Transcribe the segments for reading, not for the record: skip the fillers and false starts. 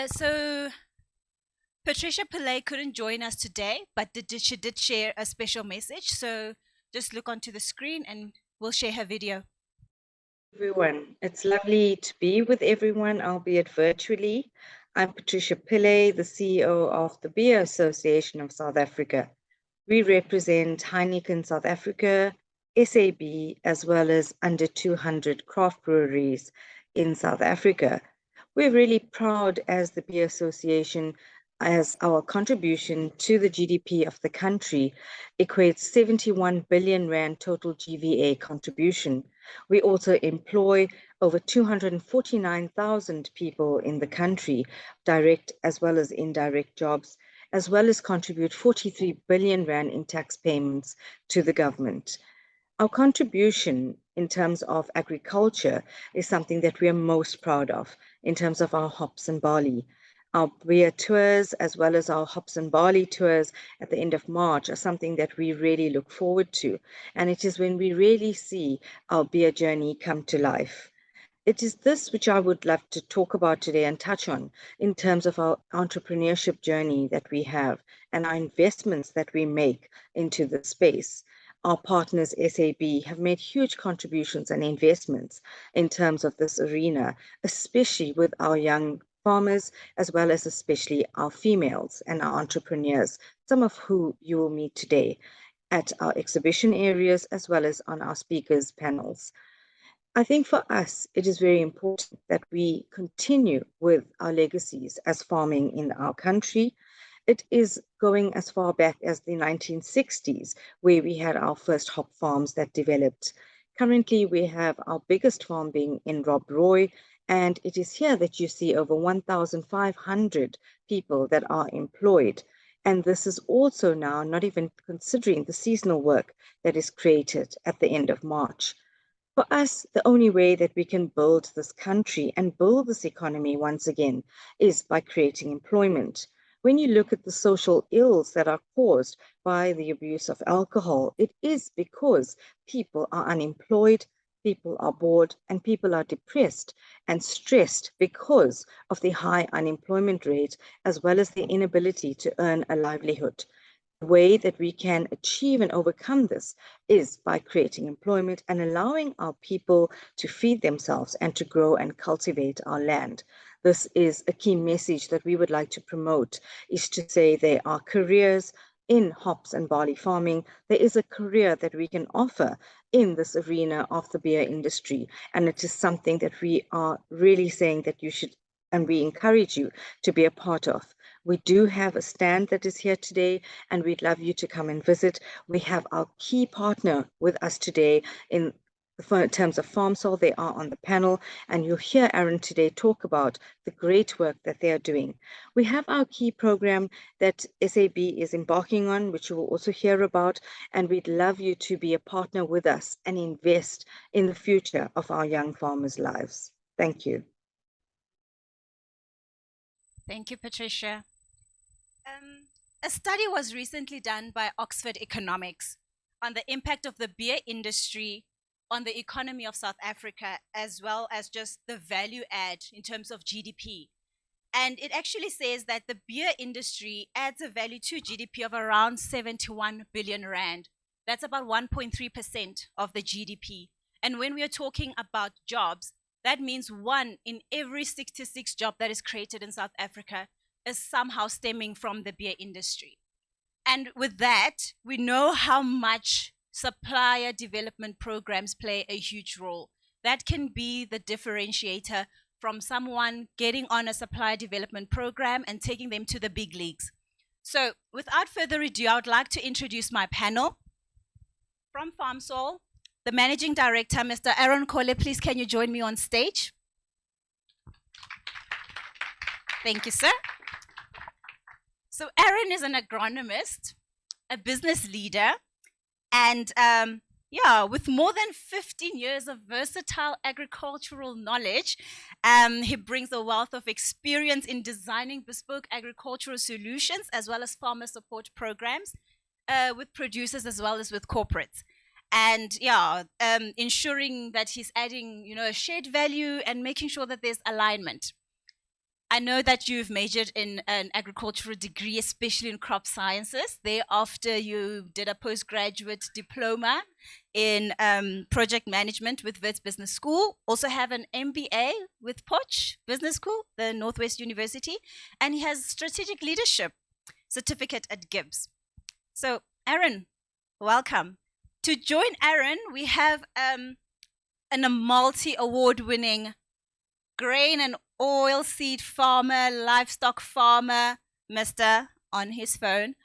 So Patricia Pillay couldn't join us today, but she did share a special message. So just look onto the screen and we'll share her video. Everyone, it's lovely to be with everyone, albeit virtually. I'm Patricia Pillay, the CEO of the Beer Association of South Africa. We represent Heineken South Africa, SAB, as well as under 200 craft breweries in South Africa. We're really proud as the Beer Association as our contribution to the GDP of the country equates 71 billion rand total GVA contribution. We also employ over 249,000 people in the country, direct as well as indirect jobs, as well as contribute 43 billion rand in tax payments to the government. Our contribution in terms of agriculture is something that we are most proud of in terms of our hops and barley. Our beer tours, as well as our hops and barley tours at the end of March, are something that we really look forward to. And it is when we really see our beer journey come to life. It is this which I would love to talk about today and touch on in terms of our entrepreneurship journey that we have and our investments that we make into the space. Our partners, SAB, have made huge contributions and investments in terms of this arena, especially with our young farmers, as well as especially our females and our entrepreneurs, some of who you will meet today at our exhibition areas, as well as on our speakers panels. I think for us, it is very important that we continue with our legacies as farming in our country. It is going as far back as the 1960s, where we had our first hop farms that developed. Currently, we have our biggest farm being in Rob Roy, and it is here that you see over 1,500 people that are employed. And this is also now not even considering the seasonal work that is created at the end of March. For us, the only way that we can build this country and build this economy once again is by creating employment. When you look at the social ills that are caused by the abuse of alcohol, it is because people are unemployed, people are bored, and people are depressed and stressed because of the high unemployment rate, as well as the inability to earn a livelihood. The way that we can achieve and overcome this is by creating employment and allowing our people to feed themselves and to grow and cultivate our land. This is a key message that we would like to promote, is to say there are careers in hops and barley farming. There is a career that we can offer in this arena of the beer industry. And it is something that we are really saying that you should, and we encourage you to be a part of. We do have a stand that is here today, and we'd love you to come and visit. We have our key partner with us today in terms of FarmSol. They are on the panel, and you'll hear Aron today talk about the great work that they are doing. We have our key program that SAB is embarking on, which you will also hear about, and we'd love you to be a partner with us and invest in the future of our young farmers' lives. Thank you. Thank you, Patricia. A study was recently done by Oxford Economics on the impact of the beer industry on the economy of South Africa, as well as just the value add in terms of GDP. And it actually says that the beer industry adds a value to GDP of around 71 billion rand. That's about 1.3% of the GDP. And when we are talking about jobs, that means 1 in every 66 jobs that is created in South Africa is somehow stemming from the beer industry. And with that, we know how much supplier development programs play a huge role. That can be the differentiator from someone getting on a supplier development program and taking them to the big leagues. So without further ado, I would like to introduce my panel. From FarmSol, the Managing Director, Mr. Aron Kole. Please, can you join me on stage? Thank you, sir. So Aron is an agronomist, a business leader, and with more than 15 years of versatile agricultural knowledge, he brings a wealth of experience in designing bespoke agricultural solutions as well as farmer support programs with producers as well as with corporates. And ensuring that he's adding, a shared value and making sure that there's alignment. I know that you've majored in an agricultural degree, especially in crop sciences. Thereafter, you did a postgraduate diploma in project management with Wits Business School. Also have an MBA with Poch Business School, the Northwest University, and he has strategic leadership certificate at Gibbs. So, Aron, welcome. To join Aron, we have a multi-award-winning grain and oilseed farmer, livestock farmer, Mr. on his phone.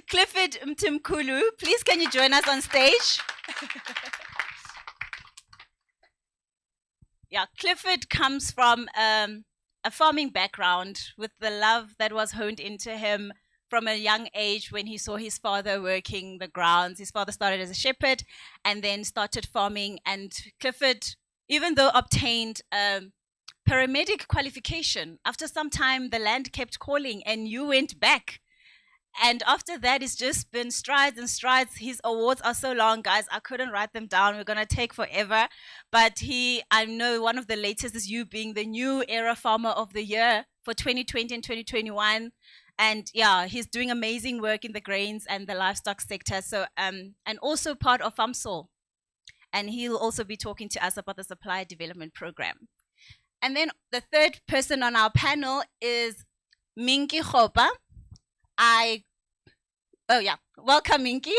Clifford Mtimkulu, please can you join us on stage? Yeah, Clifford comes from a farming background with the love that was honed into him from a young age when he saw his father working the grounds. His father started as a shepherd and then started farming. And Clifford, even though obtained paramedic qualification, after some time the land kept calling and you went back. And after that, it's just been strides and strides. His awards are so long, guys, I couldn't write them down. We're going to take forever. But I know one of the latest is you being the new era farmer of the year for 2020 and 2021. And yeah, he's doing amazing work in the grains and the livestock sector. So, and also part of FarmSol. And he'll also be talking to us about the supplier development program. And then the third person on our panel is Minki Khopa. Welcome, Minky.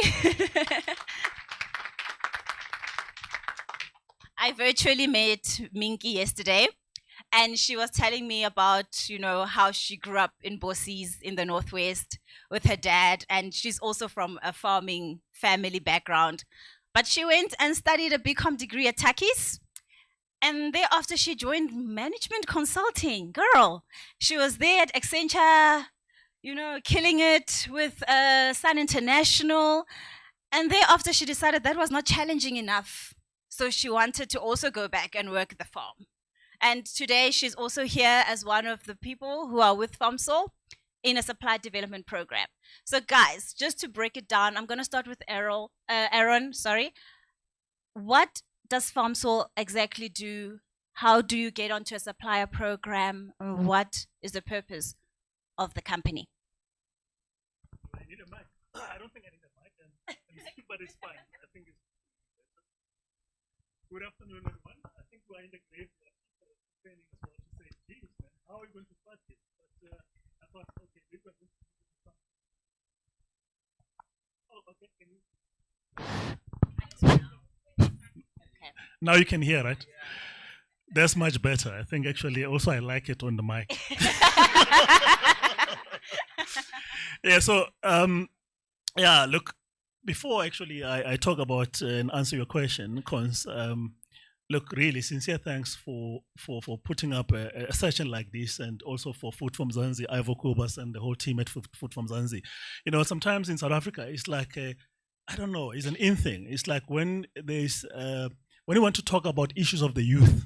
I virtually met Minky yesterday, and she was telling me about, how she grew up in Bossies in the Northwest with her dad, and she's also from a farming family background. But she went and studied a BCom degree at Takis, and thereafter she joined management consulting. Girl, she was there at Accenture, killing it with Sun International. And thereafter, she decided that was not challenging enough. So she wanted to also go back and work at the farm. And today, she's also here as one of the people who are with FarmSol in a supply development program. So guys, just to break it down, I'm going to start with Aron. What does FarmSol exactly do? How do you get onto a supplier program? What is the purpose of the company? I need a mic. I don't think I need a mic, but it's fine. I think it's good afternoon, everyone. I think we're in the grave training as well to say, geez, man, how are we going to start this? But I thought, okay, maybe we're going to do something. Oh, okay, can you? Okay. Now you can hear, right? Yeah. That's much better. I think actually also I like it on the mic. Yeah, so, look, before actually I talk about and answer your question, Conce, look, really sincere thanks for putting up a session like this, and also for Food from Mzansi, Ivo Kubas, and the whole team at Food from Mzansi. Sometimes in South Africa, it's like, I don't know, it's an in thing. It's like when when you want to talk about issues of the youth,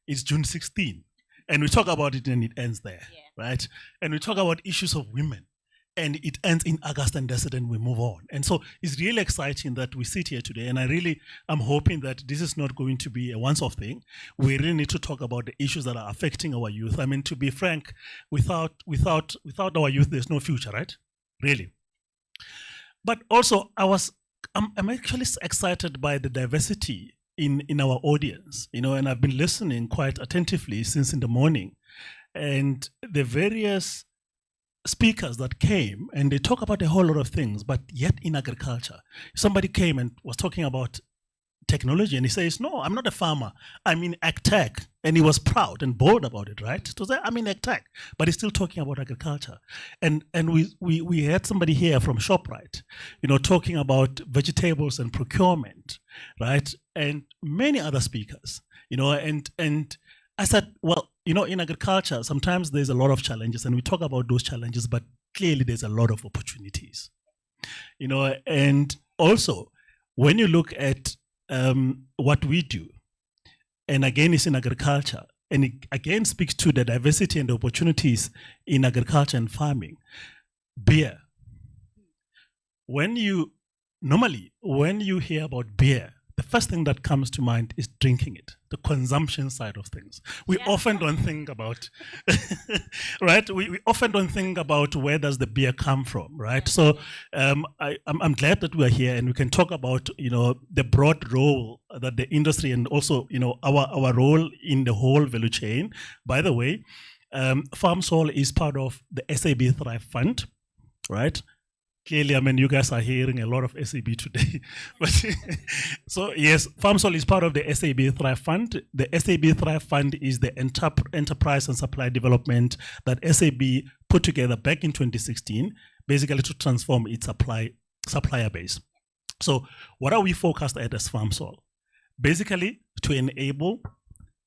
it's June 16, and we talk about it and it ends there, right? And we talk about issues of women, and it ends in August, and that's it, and we move on. And so it's really exciting that we sit here today, and I'm hoping that this is not going to be a once-off thing. We really need to talk about the issues that are affecting our youth. I mean, to be frank, without our youth, there's no future, right? Really. But also, I'm actually excited by the diversity in our audience, and I've been listening quite attentively since in the morning, and the various speakers that came, and they talk about a whole lot of things, but yet in agriculture. Somebody came and was talking about technology, and he says, no, I'm not a farmer, I'm in ag tech. And he was proud and bold about it, right? To say, I'm in ag tech, but he's still talking about agriculture. And we had somebody here from ShopRite, talking about vegetables and procurement, right? And many other speakers, and I said, well, in agriculture, sometimes there's a lot of challenges, and we talk about those challenges, but clearly there's a lot of opportunities, and also when you look at what we do, and again, it's in agriculture, and it again speaks to the diversity and the opportunities in agriculture and farming. Beer. When you hear about beer, the first thing that comes to mind is drinking it, the consumption side of things. We often don't think about, right? We often don't think about where does the beer come from, right? So I'm glad that we're here and we can talk about, the broad role that the industry and also, our role in the whole value chain. By the way, FarmSol is part of the SAB Thrive Fund, right? Clearly, I mean, you guys are hearing a lot of SAB today. But so, yes, FarmSol is part of the SAB Thrive Fund. The SAB Thrive Fund is the enterprise and supply development that SAB put together back in 2016, basically to transform its supplier base. So what are we focused at as FarmSol? Basically, to enable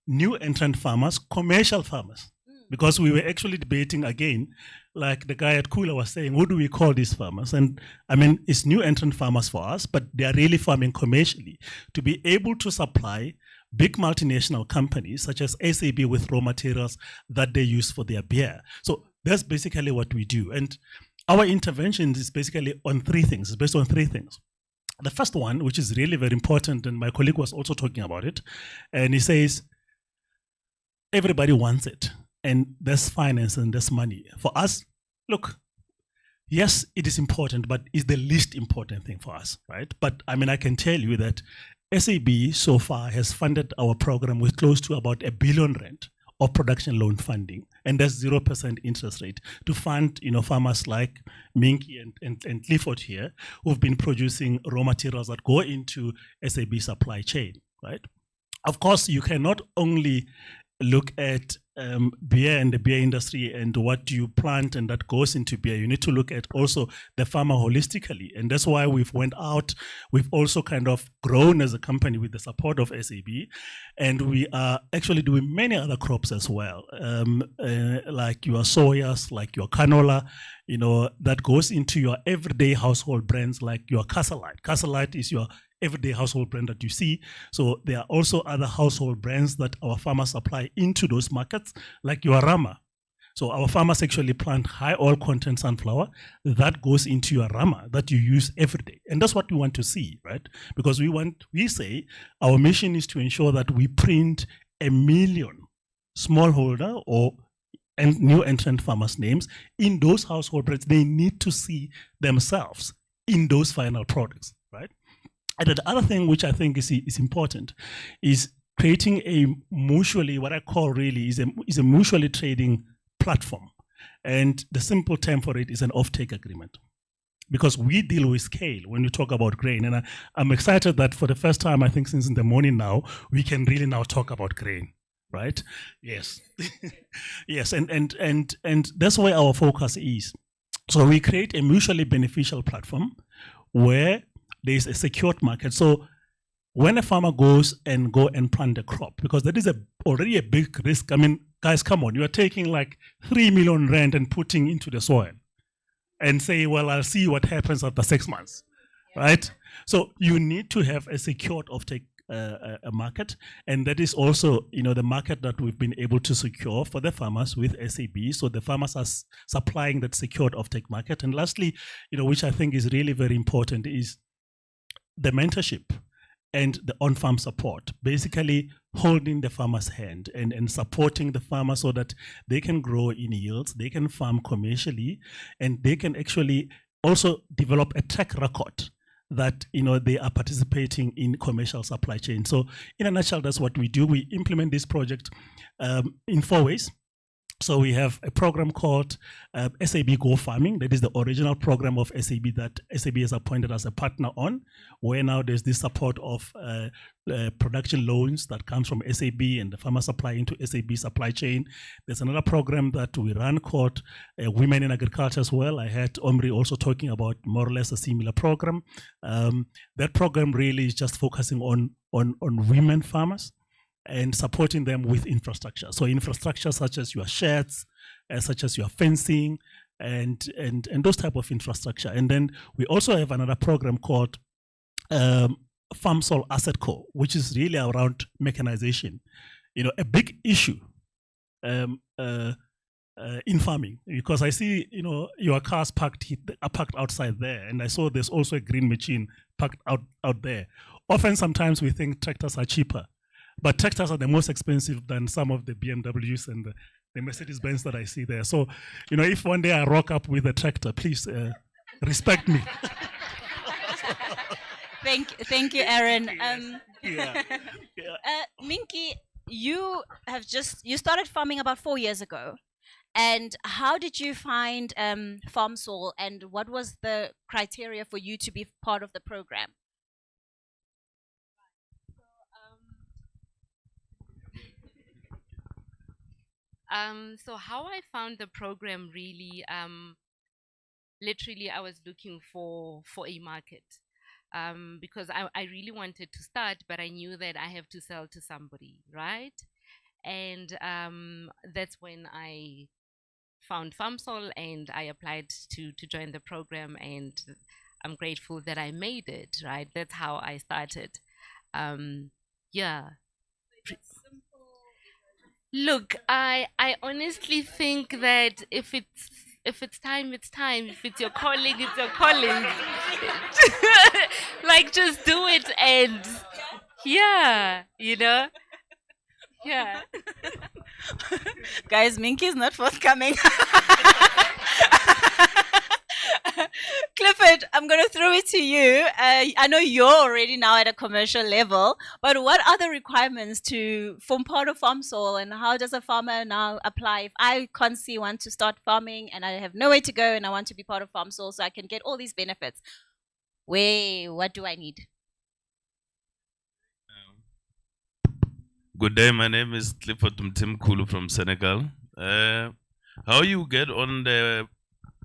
new entrant farmers, commercial farmers, because we were actually debating again, like the guy at Kula was saying, what do we call these farmers? And I mean, it's new entrant farmers for us, but they are really farming commercially to be able to supply big multinational companies such as SAB with raw materials that they use for their beer. So that's basically what we do. And our intervention is basically on three things. It's based on three things. The first one, which is really very important, and my colleague was also talking about it, and he says, everybody wants it. And there's finance and there's money. For us, look, yes, it is important, but it's the least important thing for us, right? But I mean, I can tell you that SAB so far has funded our program with close to about R1 billion of production loan funding, and that's 0% interest rate to fund, farmers like Minky and Clifford here, who've been producing raw materials that go into SAB supply chain, right? Of course, you cannot only look at beer and the beer industry and what you plant and that goes into beer. You need to look at also the farmer holistically. And that's why we've went out. We've also kind of grown as a company with the support of SAB. And we are actually doing many other crops as well, like your soyas, like your canola, that goes into your everyday household brands like your Castlelite. Castlelite is your everyday household brand that you see. So there are also other household brands that our farmers supply into those markets, like your Rama. So our farmers actually plant high oil content sunflower that goes into your Rama that you use every day. And that's what we want to see, right? Because we say our mission is to ensure that we print 1 million smallholder and new entrant farmers' names in those household brands. They need to see themselves in those final products, right? And the other thing which I think is important is creating a mutually, what I call really is a mutually trading platform. And the simple term for it is an offtake agreement. Because we deal with scale when we talk about grain. And I'm excited that for the first time, I think since in the morning now, we can really now talk about grain, right? Yes. Yes, and that's where our focus is. So we create a mutually beneficial platform where there is a secured market. So when a farmer goes and plant a crop, because that is already a big risk. I mean, guys, come on, you are taking like 3 million rand and putting into the soil and say, well, I'll see what happens after 6 months, right? So you need to have a secured offtake a market, and that is also the market that we've been able to secure for the farmers with SAB. So the farmers are supplying that secured offtake market. And lastly, which I think is really very important, is the mentorship and the on-farm support, basically holding the farmer's hand and supporting the farmer so that they can grow in yields, they can farm commercially, and they can actually also develop a track record that they are participating in commercial supply chain. So in a nutshell, that's what we do. We implement this project in 4 ways. So we have a program called SAB Go Farming. That is the original program of SAB that SAB has appointed as a partner on, where now there's this support of production loans that comes from SAB and the farmer supply into SAB supply chain. There's another program that we run called Women in Agriculture as well. I heard Omri also talking about more or less a similar program. That program really is just focusing on women farmers and supporting them with infrastructure. So infrastructure such as your sheds, such as your fencing, and those type of infrastructure. And then we also have another program called FarmSol Asset Co, which is really around mechanization. A big issue in farming, because I see your cars parked outside there, and I saw there's also a green machine parked out there. Often, sometimes we think tractors are cheaper, but tractors are the most expensive than some of the BMWs and the Mercedes-Benz that I see there. So, if one day I rock up with a tractor, please respect me. Thank you, Aron. Yeah. Minky, you started farming about 4 years ago. And how did you find FarmSol, and what was the criteria for you to be part of the program? So how I found the program really, literally I was looking for a market. Because I really wanted to start, but I knew that I have to sell to somebody, right? And that's when I found FarmSol and I applied to join the program, and I'm grateful that I made it, right? That's how I started. Yeah. Look, I honestly think that if it's time, it's time. If it's your calling, it's your calling. Like, just do it, and yeah, yeah. Guys, Minky is not forthcoming. Clifford, I'm going to throw it to you. I know you're already now at a commercial level, but what are the requirements to form part of FarmSol, and how does a farmer now apply? If I, Conce, want to start farming and I have nowhere to go and I want to be part of FarmSol so I can get all these benefits, what do I need? Good day, my name is Clifford Mtimkulu from Senegal. How you get on the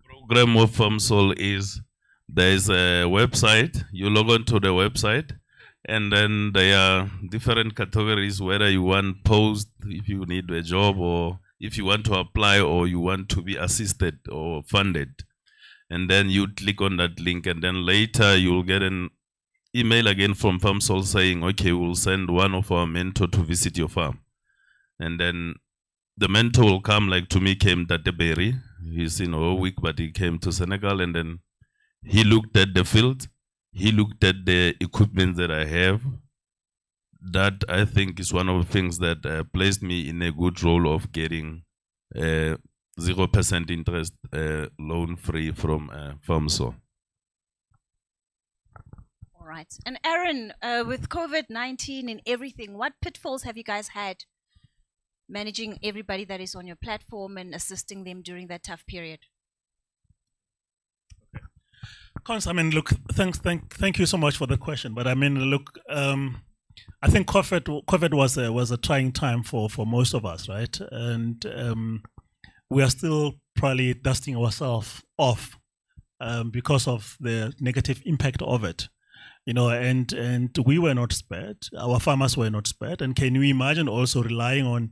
program of FarmSol is there is a website. You log on to the website, and then there are different categories, whether you want post, if you need a job, or if you want to apply, or you want to be assisted or funded. And then you click on that link, and then later you'll get an email again from FarmSol saying, okay, we'll send one of our mentor to visit your farm. And then the mentor will come, like to me came Tateberry. He's in a week, but he came to Senegal, and then he looked at the field. He looked at the equipment that I have. That, I think, is one of the things that placed me in a good role of getting 0% interest loan free from FarmSol. All right. And Aron, with COVID-19 and everything, what pitfalls have you guys had managing everybody that is on your platform and assisting them during that tough period? Conce, I mean, look, thank you so much for the question. But I mean, look, I think COVID was a trying time for most of us, right? And we are still probably dusting ourselves off because of the negative impact of it. And we were not spared. Our farmers were not spared. And can you imagine also relying on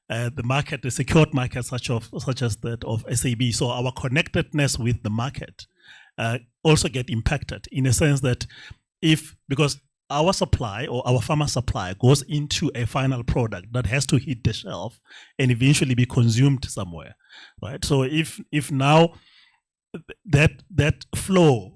the market, the secured market such as that of SAB? So our connectedness with the market also get impacted in a sense that because our supply or our farmer supply goes into a final product that has to hit the shelf and eventually be consumed somewhere, right? So if now that flow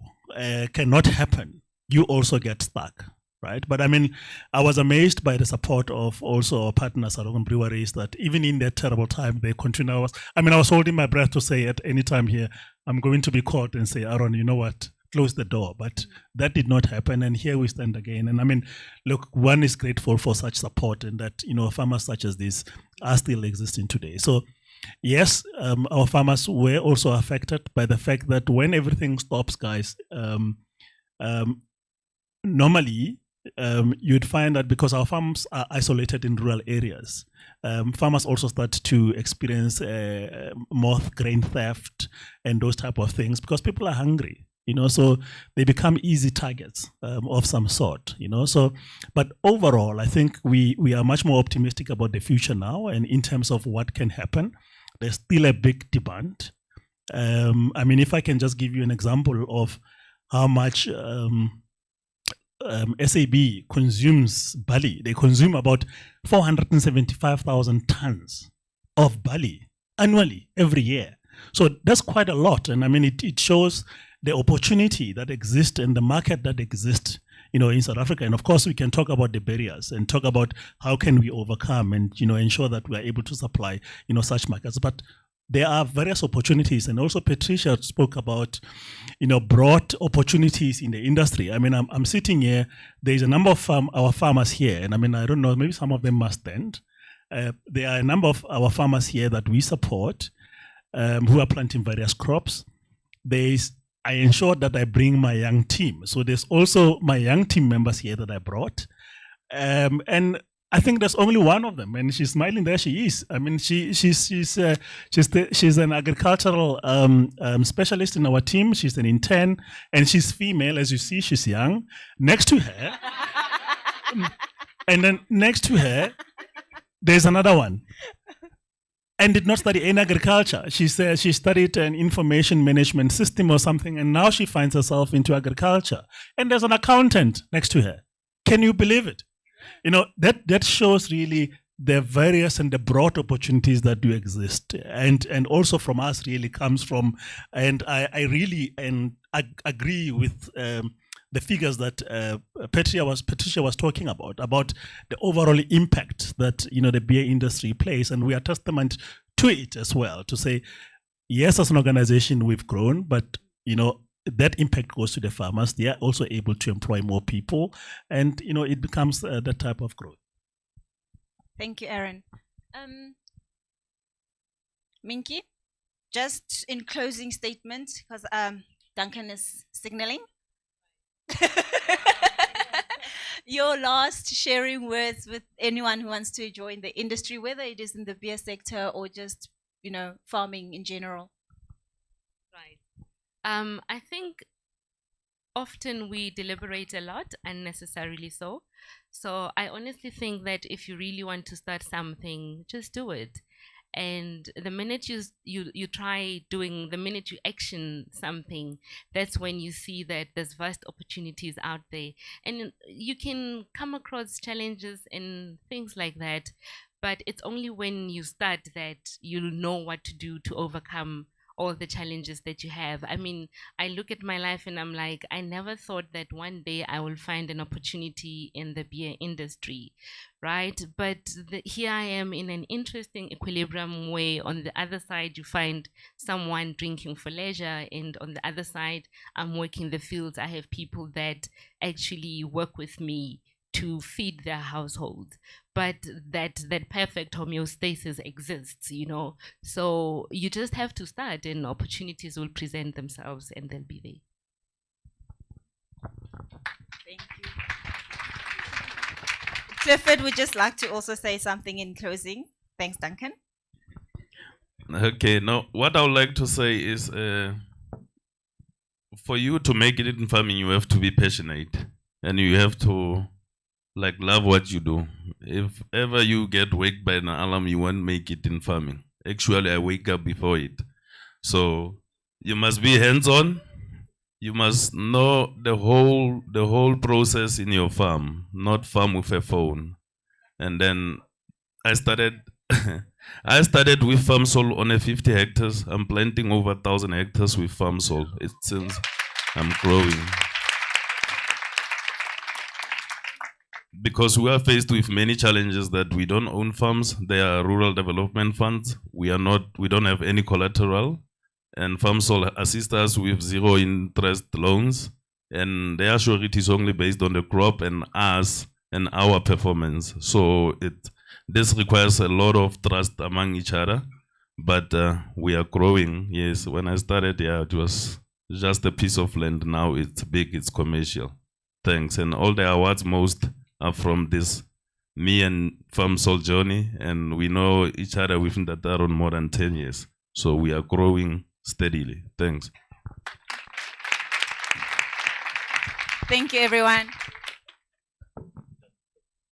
cannot happen, you also get stuck, right? But I mean, I was amazed by the support of also our partners at Aron Breweries, that even in that terrible time, they continue. I was holding my breath to say at any time here, I'm going to be caught and say, Aron, you know what? Close the door. But that did not happen. And here we stand again. And I mean, look, one is grateful for such support, and that, farmers such as this are still existing today. So yes, our farmers were also affected by the fact that when everything stops, guys, normally, you'd find that because our farms are isolated in rural areas, farmers also start to experience moth grain theft and those type of things because people are hungry, so they become easy targets of some sort, So, but overall, I think we are much more optimistic about the future now, and in terms of what can happen, there's still a big demand. If I can just give you an example of how much SAB consumes barley. They consume about 475,000 tons of barley annually every year. So that's quite a lot. And it shows the opportunity that exists and the market that exists, in South Africa. And of course, we can talk about the barriers and talk about how can we overcome and, ensure that we are able to supply, such markets. But there are various opportunities, and also Patricia spoke about, broad opportunities in the industry. I mean, I'm sitting here. There's a number of our farmers here, and I mean, I don't know, maybe some of them must stand. There are a number of our farmers here that we support, who are planting various crops. I ensure that I bring my young team. So there's also my young team members here that I brought, and I think there's only one of them, and she's smiling. There she is. I mean, she's an agricultural specialist in our team. She's an intern, and she's female, as you see. She's young. Next to her, and then next to her, there's another one, and did not study in agriculture. She studied an information management system or something, and now she finds herself into agriculture. And there's an accountant next to her. Can you believe it? That shows really the various and the broad opportunities that do exist, and also from us really comes from, and I really agree with the figures that Patricia was talking about the overall impact that the beer industry plays, and we are testament to it as well. To say, yes, as an organization we've grown, but that impact goes to the farmers. They are also able to employ more people, and it becomes that type of growth. Thank you, Aron. Minky, just in closing statement, because Duncan is signaling. Your last sharing words with anyone who wants to join the industry, whether it is in the beer sector or just farming in general. Right. I think often we deliberate a lot, unnecessarily so. So I honestly think that if you really want to start something, just do it. And the minute you try doing, the minute you action something, that's when you see that there's vast opportunities out there. And you can come across challenges and things like that, but it's only when you start that you'll know what to do to overcome all the challenges that you have. I mean, I look at my life and I'm like, I never thought that one day I will find an opportunity in the beer industry, right? But here I am in an interesting equilibrium where on the other side you find someone drinking for leisure, and on the other side I'm working the fields. I have people that actually work with me to feed their household, but that perfect homeostasis exists, so you just have to start, and opportunities will present themselves and they'll be there. Thank you. Clifford would just like to also say something in closing. Thanks, Duncan. Okay, now what I would like to say is, for you to make it in farming, you have to be passionate, and you have to love what you do. If ever you get waked by an alarm, you won't make it in farming. Actually, I wake up before it. So you must be hands-on. You must know the whole process in your farm, not farm with a phone. And then I started with FarmSol on 50 hectares. I'm planting over 1,000 hectares with FarmSol. Since I'm growing. Because we are faced with many challenges that we don't own farms. They are rural development funds. We don't have any collateral, and FarmSol assists us with 0 interest loans, and their surety is only based on the crop and us and our performance. So this requires a lot of trust among each other, but we are growing. Yes, when I started, it was just a piece of land. Now it's big, it's commercial. Thanks, and all the awards most are from this me and FarmSol journey, and we know each other within that Aron more than 10 years. So we are growing steadily. Thanks. Thank you, everyone.